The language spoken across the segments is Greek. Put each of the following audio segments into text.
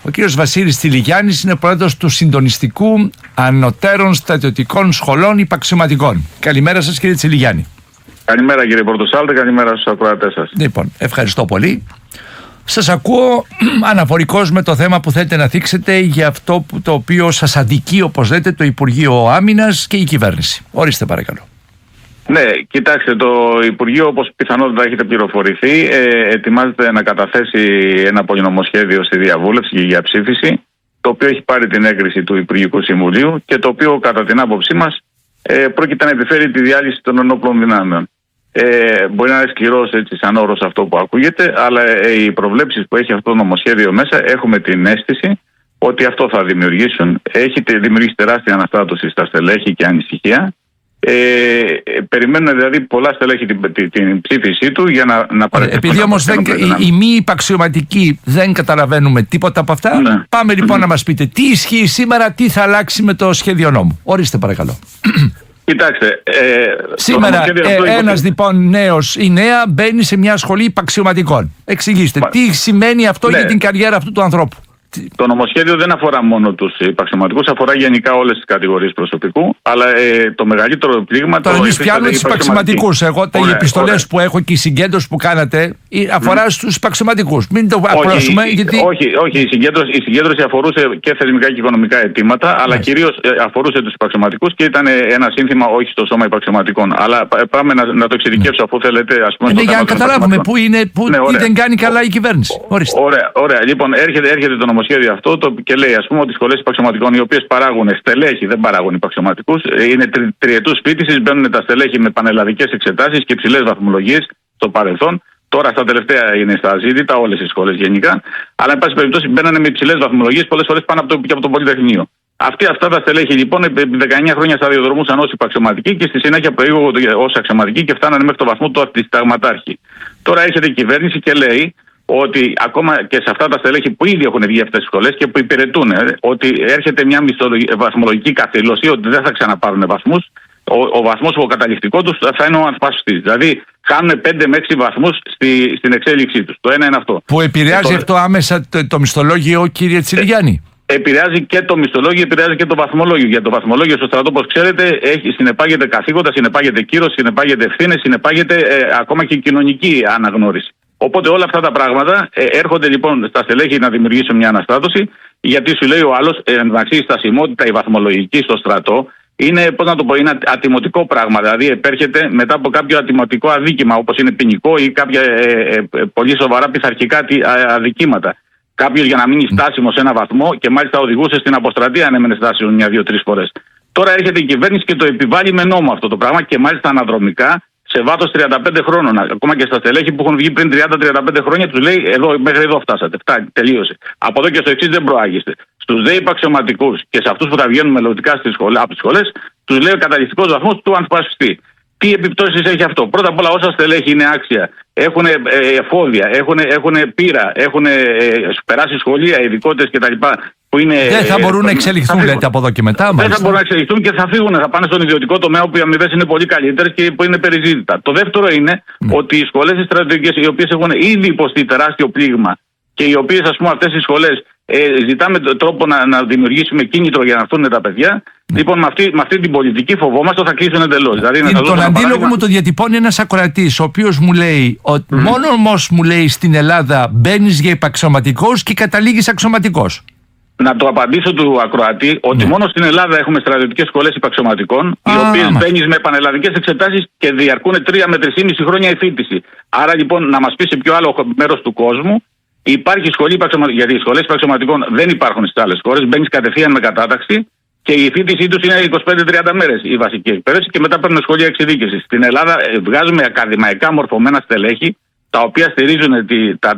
Ο κύριος Βασίλης Τηλιγιάννης είναι πρόεδρος του Συντονιστικού Ανωτέρων Στρατιωτικών Σχολών Υπαξιωματικών. Καλημέρα σας, κύριε Τηλιγιάννη. Καλημέρα, κύριε Πορτοσάλτε, καλημέρα στους ακροατές σας. Λοιπόν, ευχαριστώ πολύ. Σας ακούω αναφορικώς με το θέμα που θέλετε να θίξετε για αυτό το οποίο σας αδικεί, όπως λέτε, το Υπουργείο Άμυνας και η κυβέρνηση. Ορίστε παρακαλώ. Ναι, κοιτάξτε, το Υπουργείο, όπως πιθανότατα έχετε πληροφορηθεί, ετοιμάζεται να καταθέσει ένα πολυνομοσχέδιο στη διαβούλευση για ψήφιση, το οποίο έχει πάρει την έγκριση του Υπουργικού Συμβουλίου και το οποίο, κατά την άποψή μας, πρόκειται να επιφέρει τη διάλυση των ενόπλων δυνάμεων. Μπορεί να είναι σκληρός, έτσι, σαν όρος αυτό που ακούγεται, αλλά οι προβλέψεις που έχει αυτό το νομοσχέδιο μέσα, έχουμε την αίσθηση ότι αυτό θα δημιουργήσουν. Έχει δημιουργήσει τεράστια αναστάτωση στα στελέχη και ανησυχία. Περιμένουν δηλαδή πολλά στελέχη την ψήφισή του για να παρατηρήσουν. Επειδή όμως οι μη υπαξιωματικοί δεν καταλαβαίνουμε τίποτα από αυτά, ναι. Πάμε λοιπόν να μας πείτε τι ισχύει σήμερα, τι θα αλλάξει με το σχέδιο νόμου. Ορίστε παρακαλώ. Κοιτάξτε, σήμερα ένας λοιπόν νέος ή νέα μπαίνει σε μια σχολή υπαξιωματικών. Εξηγήστε, τι σημαίνει αυτό για την καριέρα αυτού του ανθρώπου. Το νομοσχέδιο δεν αφορά μόνο τους υπαξιωματικούς, αφορά γενικά όλες τις κατηγορίες προσωπικού, αλλά το μεγαλύτερο πλήγμα... Τώρα εμείς πιάνουμε τους υπαξιωματικούς. Εγώ οι επιστολές που έχω και η συγκέντρωση που κάνατε αφορά στους υπαξιωματικούς. Μην το απλώσουμε, γιατί... Όχι, η συγκέντρωση αφορούσε και θεσμικά και οικονομικά αιτήματα, αλλά κυρίως αφορούσε τους υπαξιωματικούς και ήταν ένα σύνθημα όχι στο σώμα υπαξιωματικών. Αλλά πάμε να το εξειδικεύσω αφού θέλετε, ας πούμε... για να καταλάβουμε πού είναι, πού δεν κάνει καλά η κυβέρνηση. Ωραία. Λοιπόν, έρχεται το νομοσχέδιο αυτό και λέει, ας πούμε, ότι οι σχολές υπαξιωματικών, οι οποίες παράγουν στελέχη, δεν παράγουν υπαξιωματικούς, είναι τριετούς φοιτησης, μπαίνουν τα στελέχη με πανελλαδικές εξετάσεις και υψηλές βαθμολογίες στο παρελθόν. Τώρα στα τελευταία είναι στα ζήτητα, όλες οι σχολές γενικά. Αλλά, εν πάση περιπτώσει, μπαίνανε με υψηλές βαθμολογίες, πολλές φορές πάνω από το Πολυτεχνείο. Αυτά τα στελέχη λοιπόν 19 χρόνια σταδιοδρομούσαν ως υπαξιωματικοί και στη συνέχεια προήγονται ως αξιωματικοί και φτάνανε μέχρι το βαθμό του αντισταγματάρχη. Τώρα έρχεται η κυβέρνηση και λέει ότι ακόμα και σε αυτά τα στελέχη που ήδη έχουν βγει αυτές τις σχολές και που υπηρετούν, ότι έρχεται μια βαθμολογική καθήλωση, ότι δεν θα ξαναπάρουν βαθμούς. Ο βαθμός ο καταληκτικό τους θα είναι ο ανσπαστής. Δηλαδή χάνουν 5 με 6 βαθμούς στην εξέλιξή τους. Το ένα είναι αυτό. Που επηρεάζει αυτό άμεσα το μισθολόγιο, κύριε Τσιλιγιάννη. Επηρεάζει και το μισθολόγιο, επηρεάζει και το βαθμολόγιο. Για το βαθμολόγιο στο στρατό, όπως ξέρετε, συνεπάγεται καθήκοντα, συνεπάγεται κύρος, συνεπάγεται ευθύνες, συνεπάγεται ακόμα και κοινωνική αναγνώριση. Οπότε όλα αυτά τα πράγματα έρχονται λοιπόν στα στελέχη να δημιουργήσουν μια αναστάτωση, γιατί σου λέει ο άλλος, εντάξει, η στασιμότητα, η βαθμολογική στο στρατό είναι, πώς να το πω, είναι ατιμωτικό πράγμα. Δηλαδή επέρχεται μετά από κάποιο ατιμωτικό αδίκημα, όπως είναι ποινικό ή κάποια πολύ σοβαρά πειθαρχικά αδικήματα. Κάποιος για να μείνει στάσιμο σε ένα βαθμό και μάλιστα οδηγούσε στην αποστρατεία αν έμενε στάσιμο 1, 2, 3 φορές. Τώρα έρχεται η κυβέρνηση και το επιβάλλει με νόμο αυτό το πράγμα και μάλιστα αναδρομικά. Σε βάθος 35 χρόνων, ακόμα και στα στελέχη που έχουν βγει πριν 30-35 χρόνια, τους λέει: μέχρι εδώ φτάσατε. Τελείωσε. Από εδώ και στο εξής δεν προάγεστε. Στους δε υπαξιωματικούς και σε αυτούς που θα βγαίνουν μελλοντικά από τις σχολές, τους λέει ο καταληκτικός βαθμός του ανσπαστή. Τι επιπτώσεις έχει αυτό? Πρώτα απ' όλα, όσα στελέχη είναι άξια, έχουν εφόδια, έχουν πείρα, έχουν περάσει σχολεία, ειδικότητες κτλ. Δεν θα μπορούν να εξελιχθούν, λέτε, από εδώ και μετά. Δεν θα μπορούν να εξελιχθούν και θα φύγουν, θα πάνε στον ιδιωτικό τομέα όπου οι αμοιβές είναι πολύ καλύτερες και που είναι περιζήτητα. Το δεύτερο είναι ότι οι σχολές οι στρατιωτικές, οι οποίες έχουν ήδη υποστεί τεράστιο πλήγμα και οι οποίες, ας πούμε, αυτές οι σχολές ζητάμε τρόπο να δημιουργήσουμε κίνητρο για να έρθουν τα παιδιά. Λοιπόν, με αυτή την πολιτική φοβόμαστε ότι θα κλείσουν εντελώς. Δηλαδή, τον αντίλογο μου το διατυπώνει ένας ακροατής, ο οποίος μου λέει ότι μόνο όμως μου λέει στην Ελλάδα μπαίνεις για υπαξιωματικός και καταλήγεις αξιωματικός. Να το απαντήσω του ακροατή ότι μόνο στην Ελλάδα έχουμε στρατιωτικές σχολές υπαξιωματικών, οι οποίες μπαίνεις με πανελλαδικές εξετάσεις και διαρκούν 3 με 3,5 χρόνια η φοιτηση. Άρα λοιπόν να μας πει σε ποιο άλλο μέρος του κόσμου υπάρχει σχολή υπαξιωματικών. Γιατί οι σχολές υπαξιωματικών δεν υπάρχουν στις άλλες χώρες. Μπαίνεις κατευθείαν με κατάταξη και η φοιτησή τους είναι 25-30 μέρες η βασική εκπαίδευση και μετά παίρνουν σχολεία εξειδίκευσης. Στην Ελλάδα βγάζουμε ακαδημαϊκά μορφωμένα στελέχη, τα οποία στηρίζουν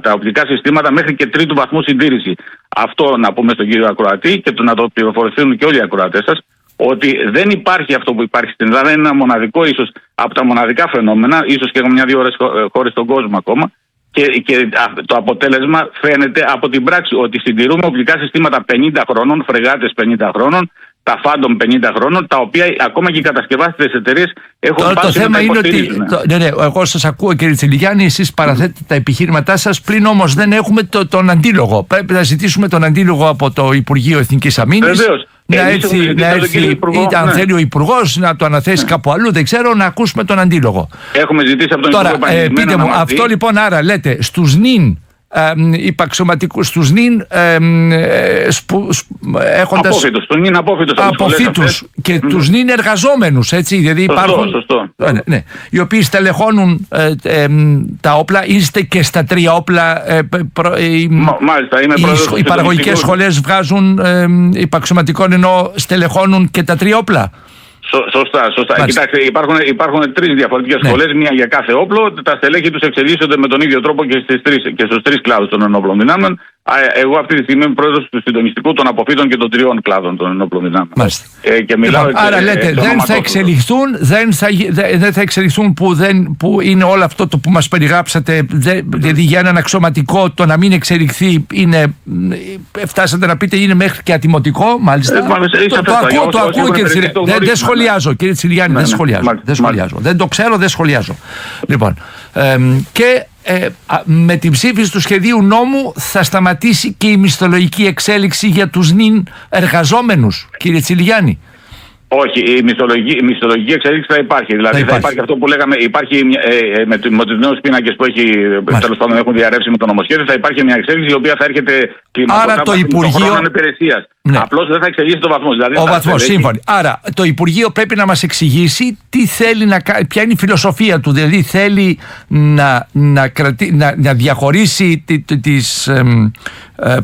τα οπτικά συστήματα μέχρι και 3ου βαθμού συντήρηση. Αυτό να πούμε στον κύριο ακροατή και να το πληροφορηθούν και όλοι οι ακροατές σας, ότι δεν υπάρχει αυτό που υπάρχει στην Ελλάδα. Είναι ένα μοναδικό, ίσως από τα μοναδικά φαινόμενα, ίσως και 1-2 χώρες στον κόσμο ακόμα. Και το αποτέλεσμα φαίνεται από την πράξη ότι συντηρούμε οπτικά συστήματα 50 χρόνων, φρεγάτες 50 χρόνων, τα Phantom 50 χρόνων, τα οποία ακόμα και οι κατασκευάστες εταιρείες έχουν τώρα πάρει. Το θέμα είναι ότι. Εγώ σας ακούω, κύριε Τσιλιγιάννη, εσείς παραθέτετε τα επιχείρηματά σας, πλην όμως δεν έχουμε τον αντίλογο. Πρέπει να ζητήσουμε τον αντίλογο από το Υπουργείο Εθνικής Αμήνης. Βεβαίως. Να έρθει, αν θέλει ο Υπουργός να το αναθέσει κάπου αλλού, δεν ξέρω, να ακούσουμε τον αντίλογο. Έχουμε ζητήσει από τον Υπουργό. Τώρα, πείτε μου, αυτό λοιπόν, άρα λέτε στους νυν υπαξιωματικούς, στους νυν έχοντας αποφύτους και τους νυν εργαζόμενους, έτσι, δηλαδή υπάρχουν σωστό. Ναι, οι οποίοι στελεχώνουν τα όπλα. Είστε και στα 3 όπλα. Μάλιστα, οι παραγωγικές σχολές βγάζουν υπαξιωματικών, ενώ στελεχώνουν και τα 3 όπλα. Σωστά. Κοιτάξτε, υπάρχουν 3 διαφορετικές σχολές, μία για κάθε όπλο. Τα στελέχη τους εξελίσσονται με τον ίδιο τρόπο και στους 3 κλάδους των ενόπλων δυνάμεων. Εγώ αυτή τη στιγμή είμαι πρόεδρος του συντονιστικού των αποφύτων και των 3 κλάδων των ενόπλων δυνάμεων. Και μιλάω άρα λέτε, δεν θα εξελιχθούν που είναι όλο αυτό το που μας περιγράψατε, δηλαδή για έναν αξιωματικό το να μην εξελιχθεί είναι, φτάσατε να πείτε, είναι μέχρι και ατιμωτικό, μάλιστα. Το ακούω, κύριε Τσιλιγιάννη. Δεν σχολιάζω, κύριε Τσιλιγιάννη, δεν σχολιάζω. Δεν το ξέρω, δεν σχολιάζω. Λοιπόν, και με την ψήφιση του σχεδίου νόμου θα σταματήσει και η μισθολογική εξέλιξη για τους νυν εργαζόμενους, κύριε Τσιλιγιάννη. Όχι, η μισθολογική εξέλιξη θα υπάρχει. Δηλαδή θα υπάρχει αυτό που λέγαμε, υπάρχει με τους νέους πίνακες που τέλος πάντων έχουν διαρρεύσει με το νομοσχέδιο, θα υπάρχει μια εξέλιξη η οποία θα έρχεται κλιμακωτά. Άρα το Υπουργείο. Απλώς δεν θα εξελίσσει το βαθμό. Δηλαδή ο βαθμός, σύμφωνοι. Άρα το Υπουργείο πρέπει να μας εξηγήσει τι θέλει να κάνει, ποια είναι η φιλοσοφία του. Δηλαδή θέλει να διαχωρίσει τις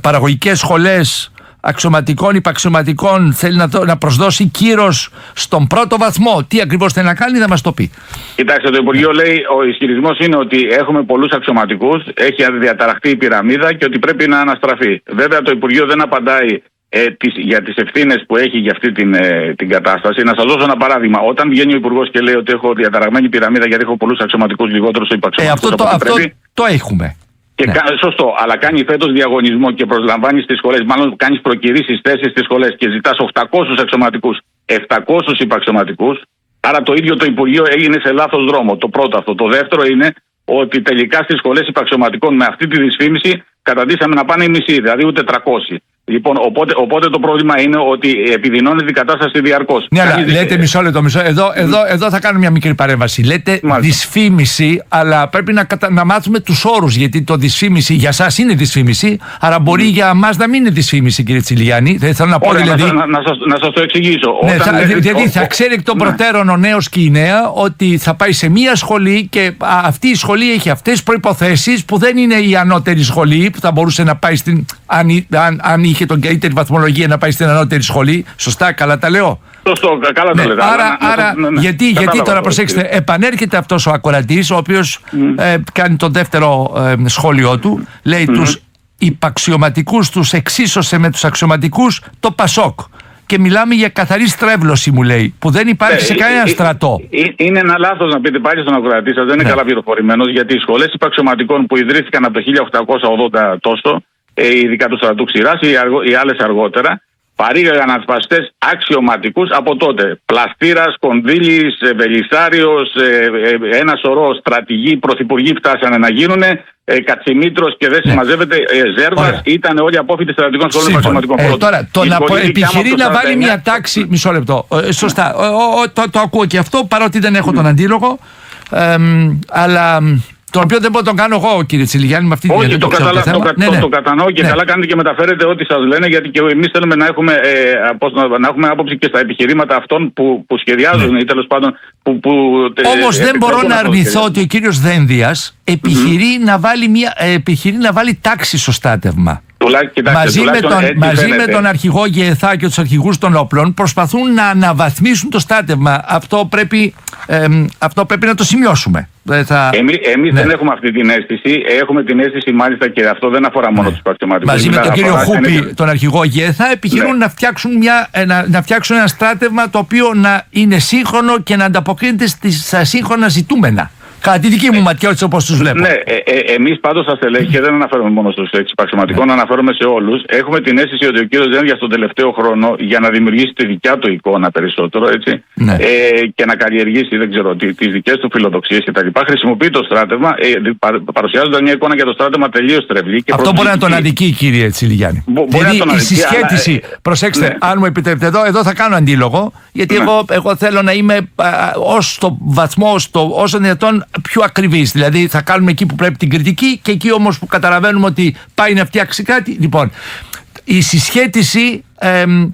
παραγωγικές σχολές αξιωματικών, υπαξιωματικών, θέλει να προσδώσει κύρος στον πρώτο βαθμό. Τι ακριβώς θέλει να κάνει, θα μας το πει. Κοιτάξτε, το Υπουργείο λέει, ο ισχυρισμός είναι ότι έχουμε πολλούς αξιωματικούς, έχει διαταραχτεί η πυραμίδα και ότι πρέπει να αναστραφεί. Βέβαια, το Υπουργείο δεν απαντάει για τις ευθύνες που έχει για αυτή την κατάσταση. Να σας δώσω ένα παράδειγμα. Όταν βγαίνει ο Υπουργός και λέει ότι έχω διαταραγμένη πυραμίδα γιατί έχω πολλούς αξιωματικούς, λιγότερους υπαξιωματικούς. Αυτό το έχουμε. Σωστό, αλλά κάνει φέτος διαγωνισμό και προσλαμβάνει στις σχολές, μάλλον κάνεις προκηρύσεις θέσεις στις σχολές και ζητάς 800 αξιωματικούς, 700 υπαξιωματικούς. Άρα το ίδιο το Υπουργείο έγινε σε λάθος δρόμο. Το πρώτο αυτό. Το δεύτερο είναι ότι τελικά στις σχολές υπαξιωματικών με αυτή τη δυσφήμιση καταντήσαμε να πάνε οι μισοί, δηλαδή ούτε 300. Λοιπόν, οπότε το πρόβλημα είναι ότι επιδεινώνεται η κατάσταση διαρκώς. Ναι, αλλά λέτε μισό λεπτό. Εδώ θα κάνω μια μικρή παρέμβαση. Λέτε δυσφήμιση, αλλά πρέπει να μάθουμε τους όρους. Γιατί το δυσφήμιση για σας είναι δυσφήμιση, αλλά μπορεί για μας να μην είναι δυσφήμιση, κύριε Τσιλιγιάννη. Δεν θέλω να πω δηλαδή. Να σας το εξηγήσω. Δηλαδή θα ξέρει εκ των προτέρων ο νέος και η νέα ότι θα πάει σε μία σχολή και αυτή η σχολή έχει αυτές τις προϋποθέσεις που δεν είναι η ανώτερη σχολή που θα μπορούσε να πάει στην. Αν είχε τον καλύτερη βαθμολογία να πάει στην ανώτερη σχολή. Σωστά, καλά τα λέω. Σωστό, καλά τα λέτε. Άρα, γιατί τώρα προσέξτε, επανέρχεται αυτός ο ακροατής, ο οποίος κάνει το δεύτερο σχόλιο του, λέει τους υπαξιωματικούς τους εξίσωσε με τους αξιωματικούς το Πασόκ. Και μιλάμε για καθαρή στρέβλωση, μου λέει, που δεν υπάρχει σε κανένα στρατό. Είναι ένα λάθος να πείτε πάλι στον ακροατή σας, δεν είναι καλά πληροφορημένος, γιατί οι σχολές υπαξιωματικών που ιδρύθηκαν από το 1880 τόσο, ειδικά του στρατού Ξηράς, οι άλλες αργότερα, παρήγαγαν ασπαστές αξιωματικούς από τότε. Πλαστήρας, Κονδύλης, Βελισσάριος, ένα σωρό στρατηγοί, πρωθυπουργοί φτάσανε να γίνουνε. Κατσιμήτρος και δεν συμμαζεύεται, Ζέρβας, ήταν όλοι απόφοιτοι στρατηγικών σχολών αξιωματικών. Τώρα, το να επιχειρεί να βάλει μια τάξη. Μισό λεπτό. Σωστά. Το ακούω και αυτό, παρότι δεν έχω τον αντίλογο. Αλλά. Τον οποίο δεν μπορώ να τον κάνω εγώ, κύριε Τσιλιγιάννη, με αυτή τη διαδικασία. Όχι, το κατανοώ και καλά κάνετε και μεταφέρετε ό,τι σας λένε, γιατί και εμείς θέλουμε να έχουμε άποψη και στα επιχειρήματα αυτών που σχεδιάζουν ή τέλος πάντων. Όμως δεν μπορώ να αρνηθώ ότι ο κύριος Δένδιας επιχειρεί να βάλει τάξη στο στάτευμα. Μαζί με τον αρχηγό Γεθά και τους αρχηγούς των όπλων προσπαθούν να αναβαθμίσουν το στάτευμα. Αυτό πρέπει να το σημειώσουμε. Εμείς δεν έχουμε αυτή την αίσθηση. Έχουμε την αίσθηση, μάλιστα, και αυτό δεν αφορά μόνο τους υπαξιωματικούς. Μαζί με τον κύριο Χούπη, τον αρχηγό Γεθά, επιχειρούν να φτιάξουν ένα στράτευμα το οποίο να είναι σύγχρονο και να ανταποκρίνεται στα σύγχρονα ζητούμενα. Κατά τη δική μου ματιά, έτσι όπως τους βλέπω. Ναι, εμείς πάντως στα στελέχη, και δεν αναφέρομαι μόνο στους υπαξιωματικών, αναφέρομαι σε όλους. Έχουμε την αίσθηση ότι ο κύριος Δένδιας στον τελευταίο χρόνο, για να δημιουργήσει τη δικιά του εικόνα περισσότερο, έτσι, και να καλλιεργήσει, δεν ξέρω, τις δικές του φιλοδοξίες κτλ., χρησιμοποιεί το στράτευμα, παρουσιάζοντας μια εικόνα για το στράτευμα τελείως τρευλή. Αυτό μπορεί να τον αδικεί, κύριε Τσιλιγιάννη. Δηλαδή η συσχέτιση, προσέξτε, αν μου επιτρέπετε εδώ θα κάνω αντίλογο, γιατί εγώ θέλω να είμαι ως το βαθμό, όσο δυνατόν πιο ακριβής. Δηλαδή θα κάνουμε εκεί που πρέπει την κριτική και εκεί όμως που καταλαβαίνουμε ότι πάει να φτιάξει κάτι. Λοιπόν, η συσχέτιση,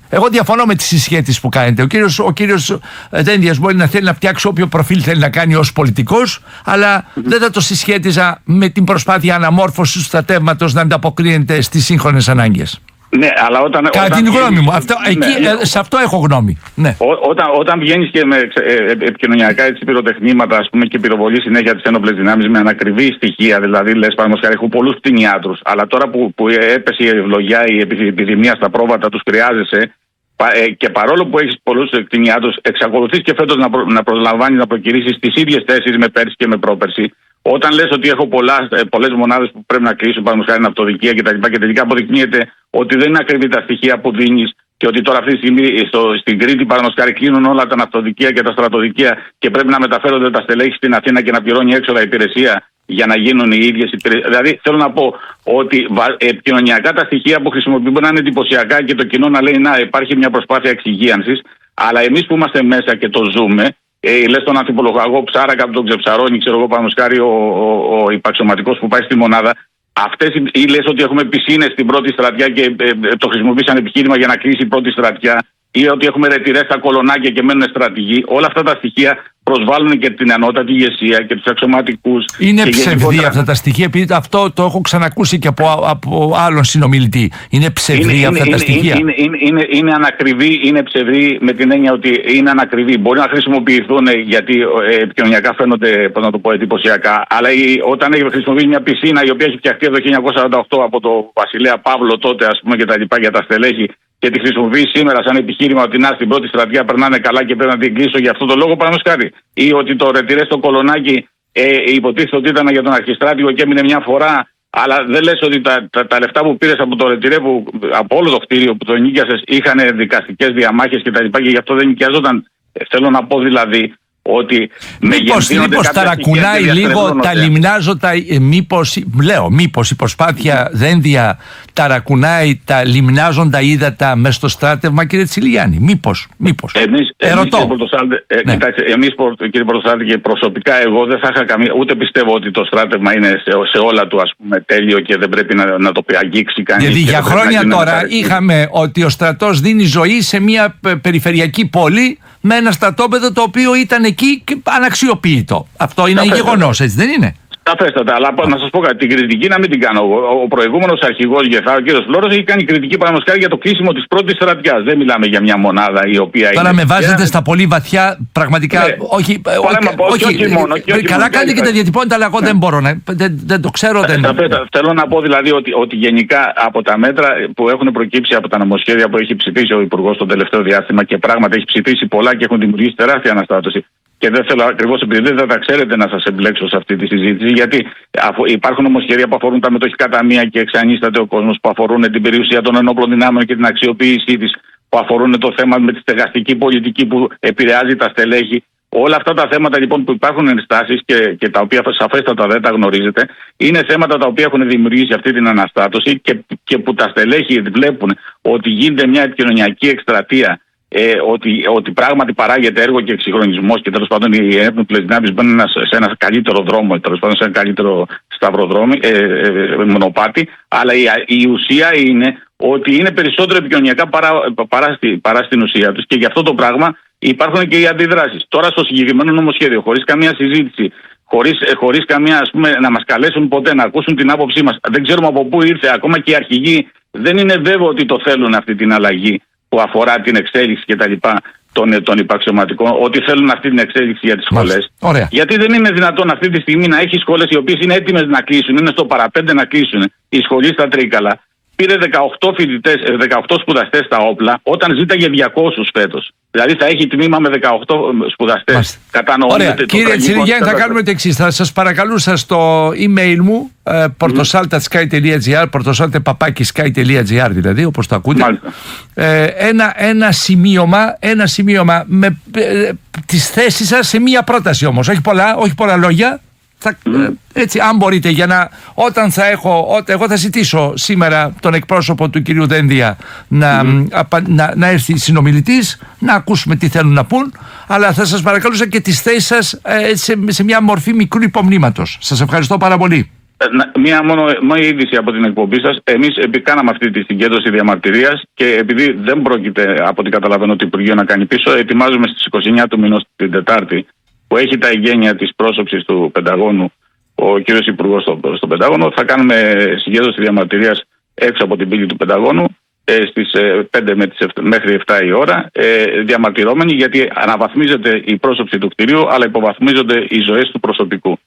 εγώ διαφωνώ με τη συσχέτιση που κάνετε. Ο κύριος Δένδιας μπορεί να θέλει να φτιάξει όποιο προφίλ θέλει να κάνει ως πολιτικός, αλλά δεν θα το συσχέτιζα με την προσπάθεια αναμόρφωσης του στρατεύματος να ανταποκρίνεται στις σύγχρονες ανάγκες. Ναι, αλλά κατά την γνώμη μου. Σε αυτό έχω γνώμη. Ναι. Όταν βγαίνεις και με επικοινωνιακά πυροτεχνήματα, ας πούμε, και πυροβολείς συνέχεια τις ένοπλες δυνάμεις με ανακριβή στοιχεία, δηλαδή λες παραδείγματος, έχουν πολλούς κτηνιάτρους, αλλά τώρα που έπεσε η ευλογιά, η επιδημία στα πρόβατα, τους χρειάζεσαι. Και παρόλο που έχεις πολλούς κτηνιάτρους, εξακολουθείς και φέτος να προσλαμβάνεις, να προκυρίσεις τις ίδιες θέσεις με πέρσι και με πρόπερσι. Όταν λες ότι έχω πολλές μονάδες που πρέπει να κλείσουν, παραδείγματος χάρη ναυτοδικεία κτλ., και τελικά αποδεικνύεται ότι δεν είναι ακριβή τα στοιχεία που δίνεις και ότι τώρα αυτή τη στιγμή στην Κρήτη, παραδείγματος χάρη, κλείνουν όλα τα ναυτοδικεία και τα στρατοδικεία και πρέπει να μεταφέρονται τα στελέχη στην Αθήνα και να πληρώνει έξοδα υπηρεσία για να γίνουν οι ίδιες υπηρεσίες. Δηλαδή, θέλω να πω ότι επικοινωνιακά τα στοιχεία που χρησιμοποιούν μπορεί να είναι εντυπωσιακά και το κοινό να λέει να υπάρχει μια προσπάθεια εξυγίανσης, αλλά εμείς που είμαστε μέσα και το ζούμε. Λες τον ανθιπολογαγό ψάρακα από τον ξεψαρώνει, ξέρω εγώ, παραδείγματος χάρη ο υπαξιωματικός που πάει στη μονάδα. Αυτές, ή λες ότι έχουμε πισίνες στην πρώτη στρατιά και το χρησιμοποίησαν επιχείρημα για να κλείσει η πρώτη στρατιά, ή ότι έχουμε ρετυρές στα κολονάκια και μένουν στρατηγοί. Όλα αυτά τα στοιχεία προσβάλλουν και την ανώτατη ηγεσία και τους αξιωματικούς. Είναι ψευδή αυτά τα στοιχεία, επειδή αυτό το έχω ξανακούσει και από άλλον συνομιλητή. Είναι ψευδή αυτά τα στοιχεία. Είναι ανακριβή, είναι ψευδή με την έννοια ότι είναι ανακριβή. Μπορεί να χρησιμοποιηθούν γιατί επικοινωνιακά φαίνονται, πώς να το πω, εντυπωσιακά, αλλά όταν χρησιμοποιεί μια πισίνα η οποία έχει φτιαχτεί το 1948 από τον Βασιλέα Παύλο τότε, ας πούμε, και τα λοιπά, για τα στελέχη, και τη χρησιμοποιεί σήμερα σαν επιχείρημα ότι να στην πρώτη στρατιά περνάνε καλά και πρέπει να την κλείσω για αυτό το λόγο, παραδείγματος χάρη. Ή ότι το ρετυρέ στο κολονάκι υποτίθεται ότι ήταν για τον αρχιστράτηγο και έμεινε μια φορά, αλλά δεν λες ότι τα λεφτά που πήρες από το ρετυρέ, από όλο το κτίριο που το ενοίκιασες, είχαν δικαστικές διαμάχες κτλ. Και γι' αυτό δεν νοικιάζονταν. Θέλω να πω δηλαδή ότι μήπως ταρακουνάει λίγο, τα λιμνάζοντα, μήπως η προσπάθεια Δένδια ταρακουνάει τα λιμνάζοντα ύδατα μες στο στράτευμα, κύριε Τσιλιγιάννη, μήπως. Ερωτώ. Εμείς, κύριε Πρωτοστάτη, και προσωπικά εγώ δεν θα είχα καμία, ούτε πιστεύω ότι το στράτευμα είναι σε όλα του, ας πούμε, τέλειο και δεν πρέπει να το αγγίξει κανείς. Γιατί για χρόνια τώρα είχαμε ότι ο στρατός δίνει ζωή σε μια περιφερειακή πόλη με ένα στρατόπεδο το οποίο ήταν εκεί και αναξιοποιητό. Αυτό είναι γεγονός, έτσι δεν είναι? Σαφέστατα, αλλά να σας πω κάτι, την κριτική να μην την κάνω εγώ. Ο προηγούμενος αρχηγός Γεφά, ο κύριος Φλόρος, έχει κάνει κριτική παραδείγματος χάρη για το κλείσιμο της πρώτης στρατιάς. Δεν μιλάμε για μια μονάδα η οποία. Τώρα με βάζετε στα πολύ βαθιά, πραγματικά. Ναι. Όχι μόνο. Καλά κάνετε και τα διατυπώνετε, αλλά εγώ δεν μπορώ να. Δεν το ξέρω. Θέλω να πω δηλαδή ότι γενικά από τα μέτρα που έχουν προκύψει από τα νομοσχέδια που έχει ψηφίσει ο Υπουργός το τελευταίο διάστημα, και πράγματι έχει ψηφίσει πολλά και έχουν δημιουργήσει τεράστια αναστάτωση. Και δεν θέλω ακριβώς, επειδή δεν τα ξέρετε, να σας εμπλέξω σε αυτή τη συζήτηση, γιατί υπάρχουν νομοσχέδια που αφορούν τα μετοχικά ταμεία και εξανίσταται ο κόσμος, που αφορούν την περιουσία των ενόπλων δυνάμεων και την αξιοποίησή της, που αφορούν το θέμα με τη στεγαστική πολιτική που επηρεάζει τα στελέχη. Όλα αυτά τα θέματα λοιπόν που υπάρχουν ενστάσεις και τα οποία σαφέστατα δεν τα γνωρίζετε, είναι θέματα τα οποία έχουν δημιουργήσει αυτή την αναστάτωση και που τα στελέχη βλέπουν ότι γίνεται μια επικοινωνιακή εκστρατεία. Ότι πράγματι παράγεται έργο και εξυγχρονισμός και τέλος πάντων οι ένοπλες δυνάμεις μπαίνουν σε ένα καλύτερο δρόμο, τέλος πάντων σε ένα καλύτερο σταυροδρόμι, μονοπάτι, αλλά η ουσία είναι ότι είναι περισσότερο επικοινωνιακά παρά στην ουσία τους, και γι' αυτό το πράγμα υπάρχουν και οι αντιδράσεις. Τώρα στο συγκεκριμένο νομοσχέδιο, χωρίς καμία συζήτηση, χωρίς καμία, ας πούμε, να μας καλέσουν ποτέ να ακούσουν την άποψή μας, δεν ξέρουμε από πού ήρθε, ακόμα και οι αρχηγοί δεν είναι βέβαιο ότι το θέλουν αυτή την αλλαγή που αφορά την εξέλιξη και τα λοιπά των υπαξιωματικών, ότι θέλουν αυτή την εξέλιξη για τις σχολές. Γιατί δεν είναι δυνατόν αυτή τη στιγμή να έχει σχολές οι οποίες είναι έτοιμες να κλείσουν, είναι στο παραπέντε να κλείσουν. Η σχολή στα Τρίκαλα πήρε 18 σπουδαστές στα όπλα όταν ζήταγε 200 φέτος. Δηλαδή θα έχει τμήμα με 18 σπουδαστές. Ωραία. Κύριε Τσιλιγιάννη, θα κάνουμε το εξής. Θα σας παρακαλούσα στο email μου portosalta.sky.gr, portosalta@sky.gr, δηλαδή, όπως το ακούτε, ένα σημείωμα με τις θέσεις σας σε μία πρόταση όμως. Όχι πολλά λόγια. Έτσι, αν μπορείτε, για να εγώ θα ζητήσω σήμερα τον εκπρόσωπο του κυρίου Δένδια να έρθει συνομιλητής, να ακούσουμε τι θέλουν να πούν, αλλά θα σας παρακαλούσα και τις θέσεις σας σε μια μορφή μικρού υπομνήματος. Σας ευχαριστώ πάρα πολύ. Μία μόνο είδηση από την εκπομπή σας. Εμείς κάναμε αυτή τη συγκέντρωση διαμαρτυρίας και επειδή δεν πρόκειται, από ό,τι καταλαβαίνω, το Υπουργείο να κάνει πίσω, ετοιμάζουμε στις 29 του μηνός, την Τετάρτη, που έχει τα εγγένεια της πρόσωψης του Πενταγώνου, ο κύριος Υπουργός στο Πεντάγωνο. Θα κάνουμε συγκέντρωση διαμαρτυρίας έξω από την πύλη του Πενταγώνου στις 5 μέχρι 7 η ώρα, διαμαρτυρώμενοι, γιατί αναβαθμίζεται η πρόσωψη του κτηρίου, αλλά υποβαθμίζονται οι ζωές του προσωπικού.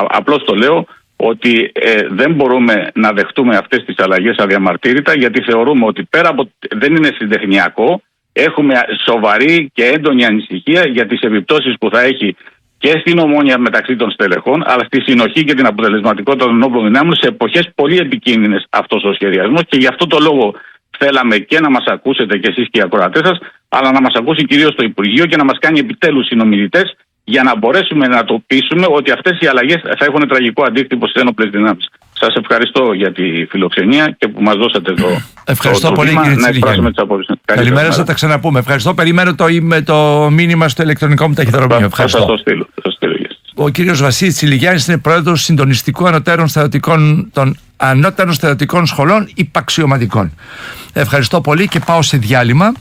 Απλώς το λέω ότι δεν μπορούμε να δεχτούμε αυτές τις αλλαγές αδιαμαρτύρητα, γιατί θεωρούμε ότι πέρα από δεν είναι συντεχνιακό, έχουμε σοβαρή και έντονη ανησυχία για τις επιπτώσεις που θα έχει και στην ομόνοια μεταξύ των στελεχών, αλλά στη συνοχή και την αποτελεσματικότητα των όπλων δυνάμεων σε εποχές πολύ επικίνδυνες αυτός ο σχεδιασμός, και γι' αυτό το λόγο θέλαμε και να μας ακούσετε κι εσείς και οι ακροατές σας, αλλά να μας ακούσει κυρίως το Υπουργείο και να μας κάνει επιτέλους συνομιλητές, για να μπορέσουμε να το πείσουμε ότι αυτές οι αλλαγές θα έχουν τραγικό αντίκτυπο στις ένοπλες δυνάμεις. Σας ευχαριστώ για τη φιλοξενία και που μας δώσατε ευχαριστώ πολύ, κύριε Τσιλιγιάννη. Καλημέρα σας, θα τα ξαναπούμε. Ευχαριστώ. Περιμένω το μήνυμα στο ηλεκτρονικό μου ταχυδρομείο. Ευχαριστώ. Θα το στείλω. Ο κύριος Βασίλης Τσιλιγιάννης είναι πρόεδρος συντονιστικού των ανώτερων στρατιωτικών σχολών υπαξιωματικών. Ευχαριστώ πολύ και πάω σε διάλειμμα.